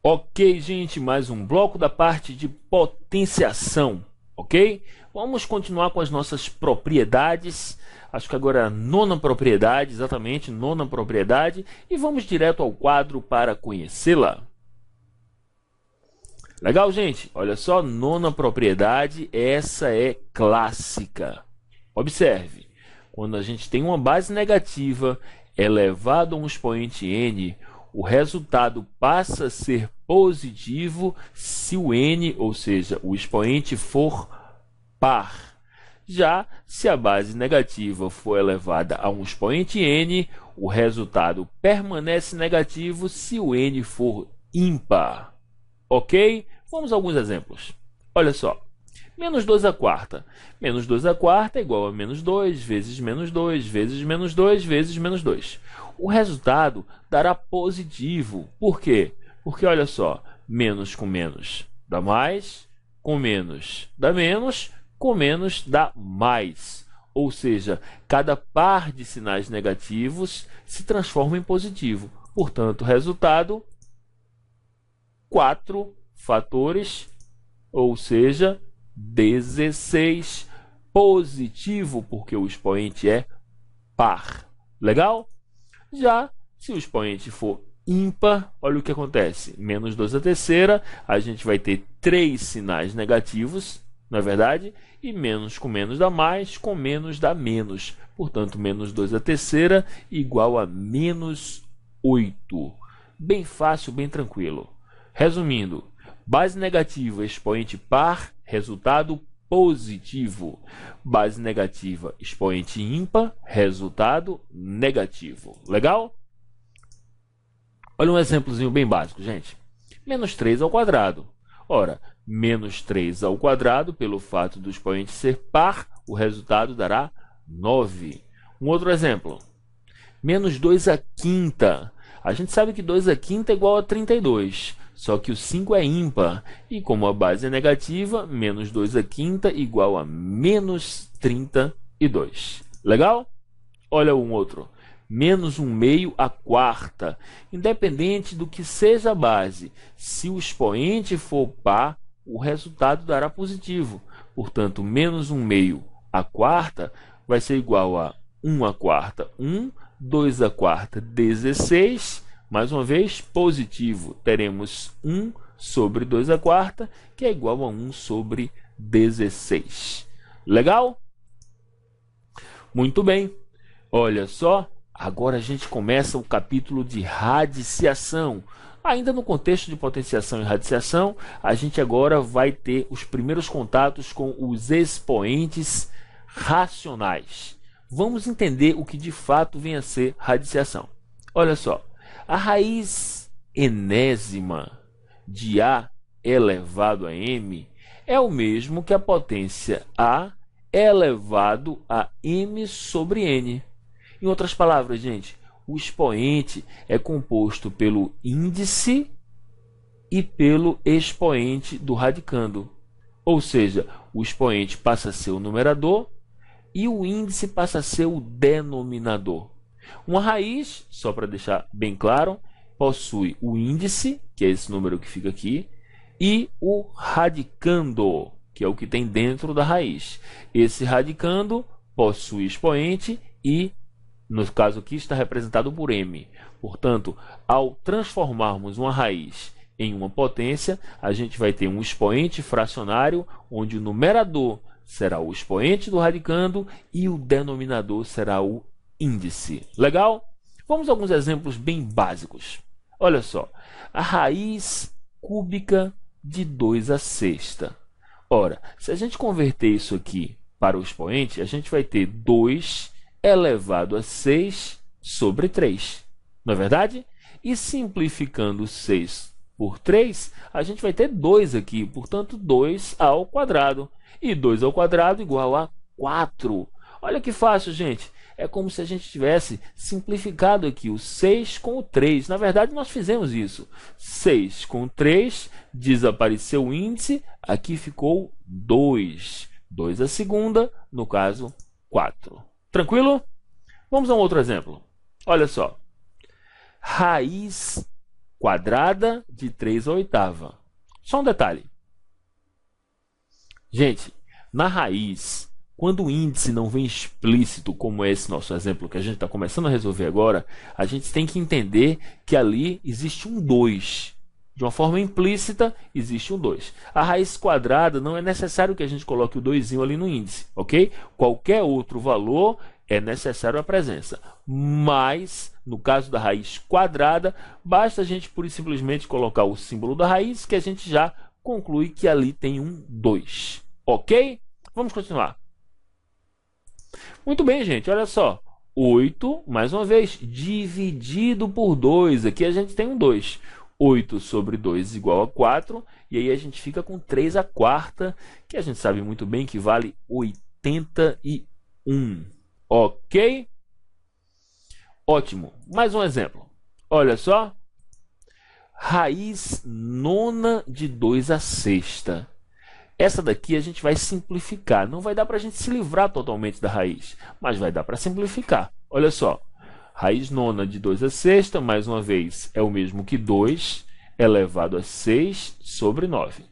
Ok, gente, mais um bloco da parte de potenciação, ok? Vamos continuar com as nossas propriedades. Acho que agora é a nona propriedade, exatamente, nona propriedade. E vamos direto ao quadro para conhecê-la. Legal, gente? Olha só, nona propriedade, essa é clássica. Observe, quando a gente tem uma base negativa elevado a um expoente n, o resultado passa a ser positivo se o n, ou seja, o expoente for par. Já se a base negativa for elevada a um expoente n, o resultado permanece negativo se o n for ímpar. Ok? Vamos a alguns exemplos. Olha só. Menos 2 à quarta. Menos 2 à quarta é igual a menos 2 vezes menos 2 vezes menos 2 vezes menos 2. O resultado dará positivo. Por quê? Porque, olha só, menos com menos dá mais, com menos dá menos, com menos dá mais. Ou seja, cada par de sinais negativos se transforma em positivo. Portanto, resultado, 4 fatores, ou seja, 16 positivo, porque o expoente é par. Legal? Já se o expoente for ímpar, olha o que acontece. Menos 2 à terceira, a gente vai ter 3 sinais negativos, não é verdade? E menos com menos dá mais, com menos dá menos. Portanto, menos 2 à terceira igual a menos 8. Bem fácil, bem tranquilo. Resumindo, base negativa, expoente par, resultado positivo. Base negativa, expoente ímpar, resultado negativo. Legal? Olha um exemplozinho bem básico, gente. Menos 3 ao quadrado. Ora, menos 3 ao quadrado, pelo fato do expoente ser par, o resultado dará 9. Um outro exemplo. Menos 2 à quinta. A gente sabe que 2 à quinta é igual a 32. Só que o 5 é ímpar, e como a base é negativa, menos 2 à quinta igual a menos 32. Legal? Olha um outro. Menos 1 meio à quarta. Independente do que seja a base, se o expoente for par, o resultado dará positivo. Portanto, menos 1 meio à quarta vai ser igual a 1 à quarta, 1, 2 à quarta, 16. Mais uma vez, positivo, teremos 1 sobre 2 à quarta, que é igual a 1 sobre 16. Legal? Muito bem. Olha só, agora a gente começa o capítulo de radiciação. Ainda no contexto de potenciação e radiciação, a gente agora vai ter os primeiros contatos com os expoentes racionais. Vamos entender o que de fato vem a ser radiciação. Olha só. A raiz enésima de A elevado a M é o mesmo que a potência A elevado a M sobre N. Em outras palavras, gente, o expoente é composto pelo índice e pelo expoente do radicando. Ou seja, o expoente passa a ser o numerador e o índice passa a ser o denominador. Uma raiz, só para deixar bem claro, possui o índice, que é esse número que fica aqui, e o radicando, que é o que tem dentro da raiz. Esse radicando possui expoente e, no caso aqui, está representado por M. Portanto, ao transformarmos uma raiz em uma potência, a gente vai ter um expoente fracionário, onde o numerador será o expoente do radicando e o denominador será o índice. Legal? Vamos a alguns exemplos bem básicos. Olha só, a raiz cúbica de 2 à sexta. Ora, se a gente converter isso aqui para o expoente, a gente vai ter 2 elevado a 6 sobre 3. Não é verdade? E simplificando 6 por 3, a gente vai ter 2 aqui, portanto 2 ao quadrado. E 2 ao quadrado igual a 4. Olha que fácil, gente. É como se a gente tivesse simplificado aqui o 6 com o 3. Na verdade, nós fizemos isso. 6 com 3, desapareceu o índice, aqui ficou 2. 2 à segunda, no caso, 4. Tranquilo? Vamos a um outro exemplo. Olha só. Raiz quadrada de 3 à oitava. Só um detalhe. Gente, na raiz, quando o índice não vem explícito, como é esse nosso exemplo que a gente está começando a resolver agora, a gente tem que entender que ali existe um 2. De uma forma implícita, existe um 2. A raiz quadrada, não é necessário que a gente coloque o 2 ali no índice, ok? Qualquer outro valor é necessário a presença. Mas, no caso da raiz quadrada, basta a gente pura e simplesmente colocar o símbolo da raiz, que a gente já conclui que ali tem um 2. Ok? Vamos continuar. Muito bem, gente. Olha só. 8, mais uma vez, dividido por 2. Aqui a gente tem um 2. 8 sobre 2 igual a 4. E aí a gente fica com 3 à quarta, que a gente sabe muito bem que vale 81. Ok? Ótimo. Mais um exemplo. Olha só. Raiz nona de 2 à sexta. Essa daqui a gente vai simplificar. Não vai dar para a gente se livrar totalmente da raiz, mas vai dar para simplificar. Olha só. Raiz nona de 2 à sexta, mais uma vez, é o mesmo que 2 elevado a 6 sobre 9.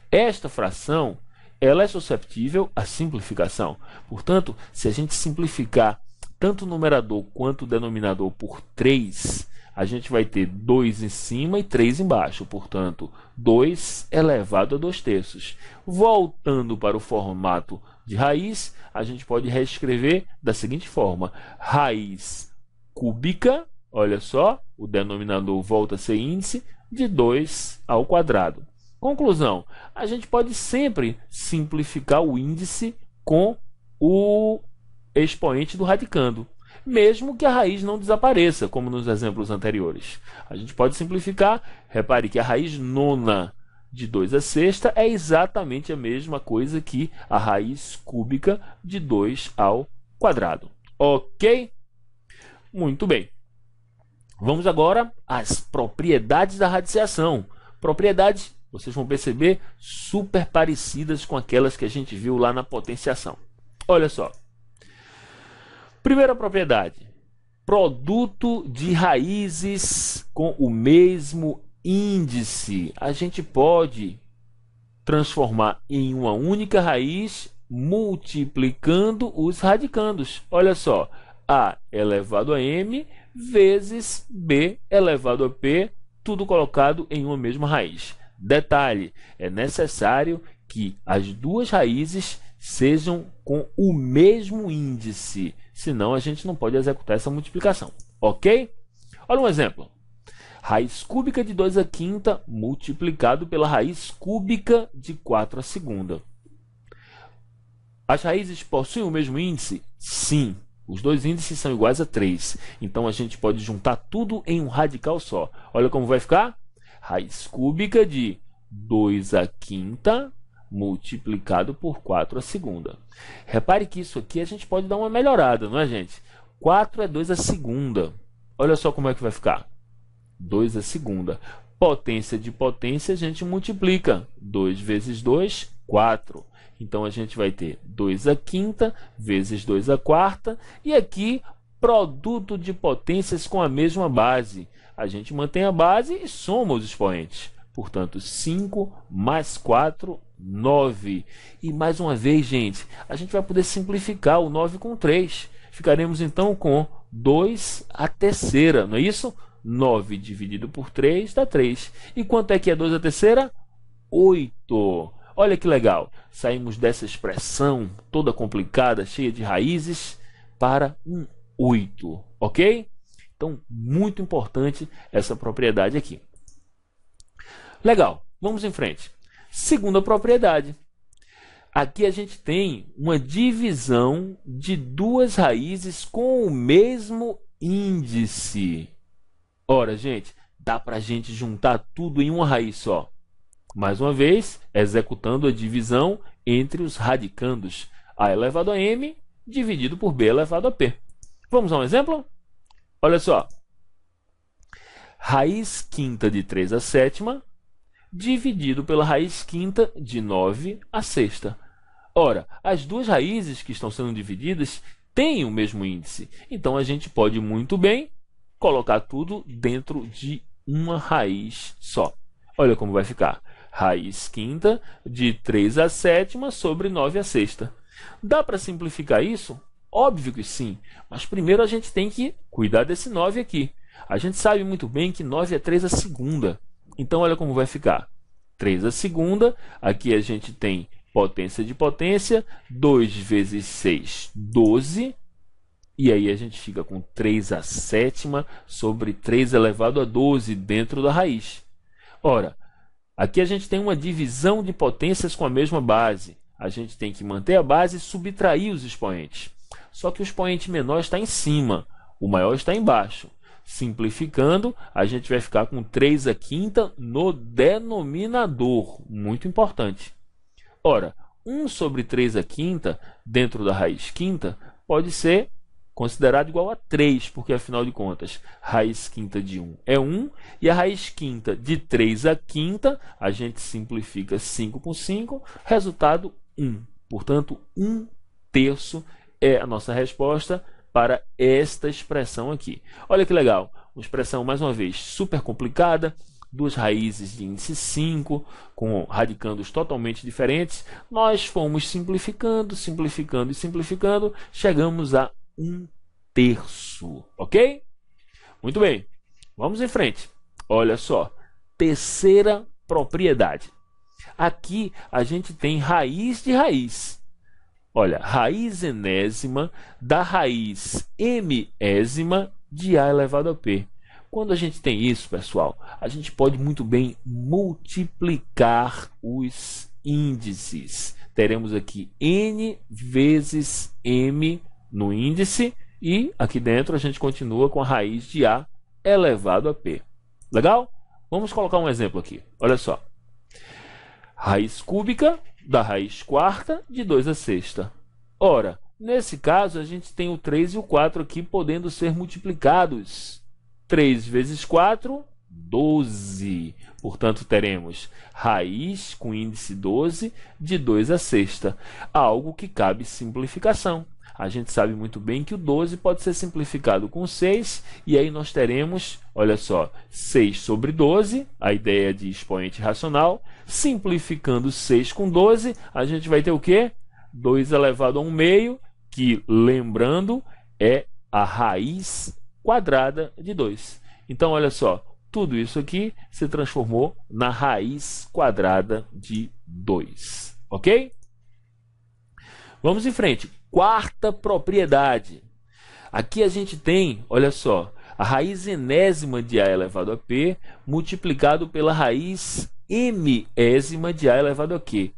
Esta fração ela é susceptível à simplificação. Portanto, se a gente simplificar tanto o numerador quanto o denominador por 3, a gente vai ter 2 em cima e 3 embaixo. Portanto, 2 elevado a 2 terços. Voltando para o formato de raiz, a gente pode reescrever da seguinte forma. Raiz cúbica, olha só, o denominador volta a ser índice, de 2 ao quadrado. Conclusão, a gente pode sempre simplificar o índice com o expoente do radicando, mesmo que a raiz não desapareça, como nos exemplos anteriores. A gente pode simplificar, repare que a raiz nona de 2 à sexta é exatamente a mesma coisa que a raiz cúbica de 2 ao quadrado. Ok? Muito bem. Vamos agora às propriedades da radiciação. Propriedades, vocês vão perceber, super parecidas com aquelas que a gente viu lá na potenciação. Olha só. Primeira propriedade. Produto de raízes com o mesmo índice. A gente pode transformar em uma única raiz multiplicando os radicandos. Olha só. A elevado a m vezes b elevado a p, tudo colocado em uma mesma raiz. Detalhe, é necessário que as duas raízes sejam com o mesmo índice, senão a gente não pode executar essa multiplicação, ok? Olha um exemplo. Raiz cúbica de 2 à quinta multiplicado pela raiz cúbica de 4 à segunda. As raízes possuem o mesmo índice? Sim. Os dois índices são iguais a 3. Então, a gente pode juntar tudo em um radical só. Olha como vai ficar. Raiz cúbica de 2 à quinta multiplicado por 4 à segunda. Repare que isso aqui a gente pode dar uma melhorada, não é, gente? 4 é 2 à segunda. Olha só como é que vai ficar. 2 à segunda. Potência de potência a gente multiplica. 2 vezes 2, 4. Então, a gente vai ter 2 à quinta vezes 2 à quarta. E aqui, produto de potências com a mesma base. A gente mantém a base e soma os expoentes. Portanto, 5 mais 4, 9. E mais uma vez, gente, a gente vai poder simplificar o 9 com 3. Ficaremos, então, com 2 à terceira, não é isso? 9 dividido por 3 dá 3. E quanto é que é 2 à terceira? 8. Olha que legal, saímos dessa expressão toda complicada, cheia de raízes, para um 8, ok? Então, muito importante essa propriedade aqui. Legal, vamos em frente. Segunda propriedade. Aqui a gente tem uma divisão de duas raízes com o mesmo índice. Ora, gente, dá para a gente juntar tudo em uma raiz só. Mais uma vez, executando a divisão entre os radicandos. A elevado a m dividido por b elevado a p. Vamos a um exemplo? Olha só. Raiz quinta de 3 à sétima dividido pela raiz quinta de 9 à sexta. Ora, as duas raízes que estão sendo divididas têm o mesmo índice. Então, a gente pode muito bem colocar tudo dentro de uma raiz só. Olha como vai ficar. Raiz quinta de 3 à sétima sobre 9 à sexta. Dá para simplificar isso? Óbvio que sim, mas primeiro a gente tem que cuidar desse 9 aqui. A gente sabe muito bem que 9 é 3 à segunda. Então olha como vai ficar. 3 à segunda, aqui a gente tem potência de potência, 2 vezes 6, 12. E aí a gente fica com 3 à sétima sobre 3 elevado a 12 dentro da raiz. Ora, aqui a gente tem uma divisão de potências com a mesma base. A gente tem que manter a base e subtrair os expoentes. Só que o expoente menor está em cima, o maior está embaixo. Simplificando, a gente vai ficar com 3 à quinta no denominador. Muito importante. Ora, 1 sobre 3 à quinta, dentro da raiz quinta, pode ser considerado igual a 3, porque afinal de contas, raiz quinta de 1 é 1, e a raiz quinta de 3 à quinta, a gente simplifica 5 por 5, resultado 1. Portanto, 1/3 é a nossa resposta para esta expressão aqui. Olha que legal, uma expressão, mais uma vez, super complicada, duas raízes de índice 5, com radicandos totalmente diferentes. Nós fomos simplificando, simplificando e simplificando, chegamos a 1/3, ok? Muito bem, vamos em frente. Olha só, terceira propriedade. Aqui a gente tem raiz de raiz. Olha, raiz enésima da raiz mésima de A elevado a P. Quando a gente tem isso, pessoal, a gente pode muito bem multiplicar os índices. Teremos aqui n vezes m no índice e aqui dentro a gente continua com a raiz de A elevado a P. Legal? Vamos colocar um exemplo aqui. Olha só. Raiz cúbica da raiz quarta de 2 à sexta. Ora, nesse caso a gente tem o 3 e o 4 aqui podendo ser multiplicados. 3 vezes 4, 12. Portanto, teremos raiz com índice 12 de 2 à sexta. Algo que cabe simplificação. A gente sabe muito bem que o 12 pode ser simplificado com 6, e aí nós teremos, olha só, 6 sobre 12, a ideia de expoente racional. Simplificando 6 com 12, a gente vai ter o quê? 2 elevado a 1 meio, que, lembrando, é a raiz quadrada de 2. Então, olha só, tudo isso aqui se transformou na raiz quadrada de 2. Ok? Vamos em frente. Quarta propriedade. Aqui a gente tem, olha só, a raiz enésima de A elevado a P multiplicado pela raiz mésima de A elevado a Q.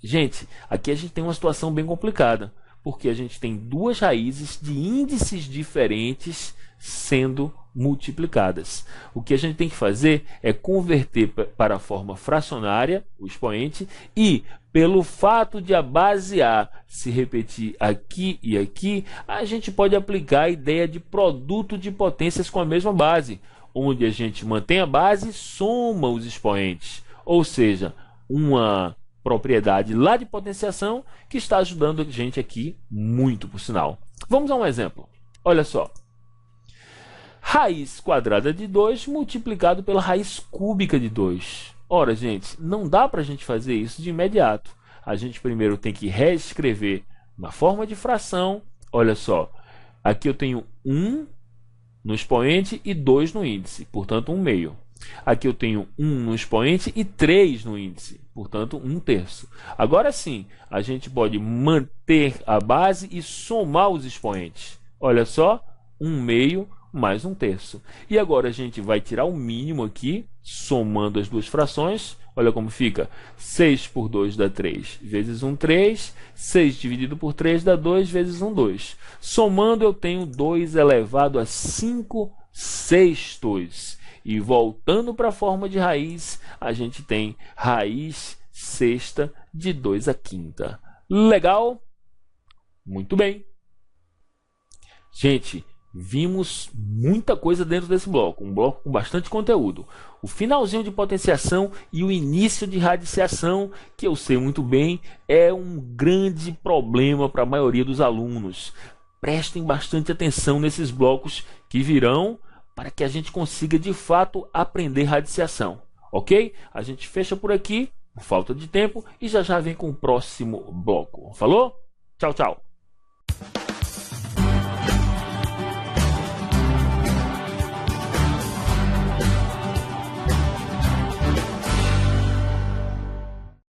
Gente, aqui a gente tem uma situação bem complicada, porque a gente tem duas raízes de índices diferentes sendo multiplicadas. O que a gente tem que fazer é converter para a forma fracionária, o expoente, e pelo fato de a base A se repetir aqui e aqui, a gente pode aplicar a ideia de produto de potências com a mesma base, onde a gente mantém a base e soma os expoentes. Ou seja, uma propriedade lá de potenciação que está ajudando a gente aqui muito, por sinal. Vamos a um exemplo. Olha só. Raiz quadrada de 2 multiplicado pela raiz cúbica de 2. Ora, gente, não dá para a gente fazer isso de imediato. A gente primeiro tem que reescrever na forma de fração. Olha só, aqui eu tenho 1 no expoente e 2 no índice, portanto 1 meio. Aqui eu tenho 1 no expoente e 3 no índice, portanto 1/3. Agora sim, a gente pode manter a base e somar os expoentes. Olha só, 1 meio mais 1/3. E agora a gente vai tirar o mínimo aqui, somando as duas frações. Olha como fica. 6 por 2 dá 3, vezes 1, 3. 6 dividido por 3 dá 2, vezes 1, 2. Somando eu tenho 2 elevado a 5/6. E voltando para a forma de raiz, a gente tem raiz sexta de 2 à quinta. Legal? Muito bem. Gente, vimos muita coisa dentro desse bloco, um bloco com bastante conteúdo. O finalzinho de potenciação e o início de radiciação, que eu sei muito bem, é um grande problema para a maioria dos alunos. Prestem bastante atenção nesses blocos que virão para que a gente consiga de fato aprender radiciação, ok? A gente fecha por aqui, por falta de tempo, e já já vem com o próximo bloco. Falou? Tchau, tchau.